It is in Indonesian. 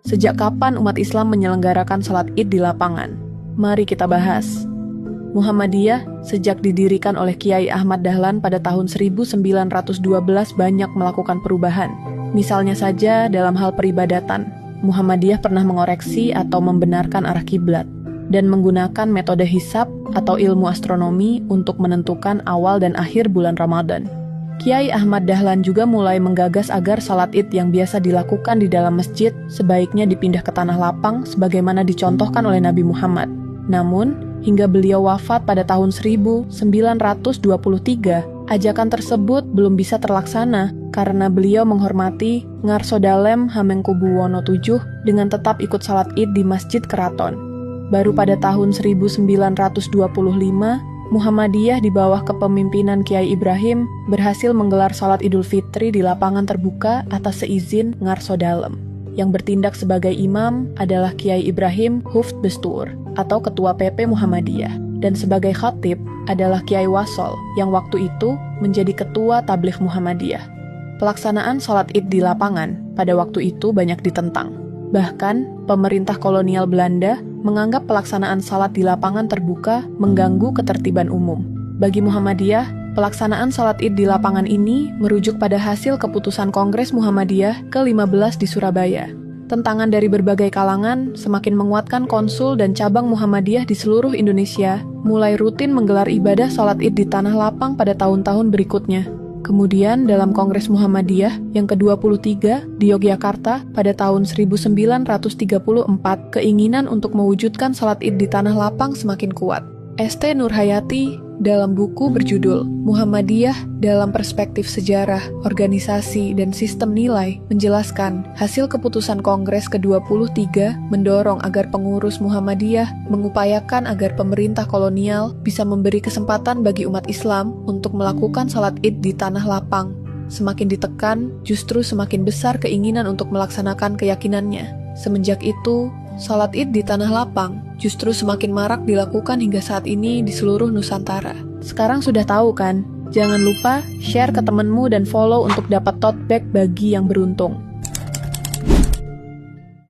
Sejak kapan umat Islam menyelenggarakan salat Id di lapangan? Mari kita bahas. Muhammadiyah sejak didirikan oleh Kiai Ahmad Dahlan pada tahun 1912 banyak melakukan perubahan. Misalnya saja dalam hal peribadatan, Muhammadiyah pernah mengoreksi atau membenarkan arah kiblat dan menggunakan metode hisab atau ilmu astronomi untuk menentukan awal dan akhir bulan Ramadan. Kiai Ahmad Dahlan juga mulai menggagas agar salat Id yang biasa dilakukan di dalam masjid sebaiknya dipindah ke tanah lapang sebagaimana dicontohkan oleh Nabi Muhammad. Namun, hingga beliau wafat pada tahun 1923, ajakan tersebut belum bisa terlaksana karena beliau menghormati Ngarso Dalem Hamengkubuwono VII dengan tetap ikut salat Id di Masjid Keraton. Baru pada tahun 1925, Muhammadiyah di bawah kepemimpinan Kiai Ibrahim berhasil menggelar salat Idul Fitri di lapangan terbuka atas seizin Ngarso Dalem. Yang bertindak sebagai imam adalah Kiai Ibrahim Huft Bestur atau Ketua PP Muhammadiyah, dan sebagai khatib adalah Kiai Wasol yang waktu itu menjadi Ketua Tabligh Muhammadiyah. Pelaksanaan salat Id di lapangan pada waktu itu banyak ditentang. Bahkan, pemerintah kolonial Belanda menganggap pelaksanaan salat di lapangan terbuka mengganggu ketertiban umum. Bagi Muhammadiyah, pelaksanaan salat Id di lapangan ini merujuk pada hasil keputusan Kongres Muhammadiyah ke-15 di Surabaya. Tentangan dari berbagai kalangan semakin menguatkan konsul dan cabang Muhammadiyah di seluruh Indonesia mulai rutin menggelar ibadah salat Id di tanah lapang pada tahun-tahun berikutnya. Kemudian dalam Kongres Muhammadiyah yang ke-23 di Yogyakarta pada tahun 1934, keinginan untuk mewujudkan salat Id di tanah lapang semakin kuat. St. Nurhayati dalam buku berjudul Muhammadiyah dalam Perspektif Sejarah, Organisasi, dan Sistem Nilai menjelaskan hasil keputusan Kongres ke-23 mendorong agar pengurus Muhammadiyah mengupayakan agar pemerintah kolonial bisa memberi kesempatan bagi umat Islam untuk melakukan salat Id di tanah lapang. Semakin ditekan, justru semakin besar keinginan untuk melaksanakan keyakinannya. Semenjak itu, salat Id di tanah lapang justru semakin marak dilakukan hingga saat ini di seluruh Nusantara. Sekarang sudah tahu kan? Jangan lupa share ke temenmu dan follow untuk dapat tote bag bagi yang beruntung.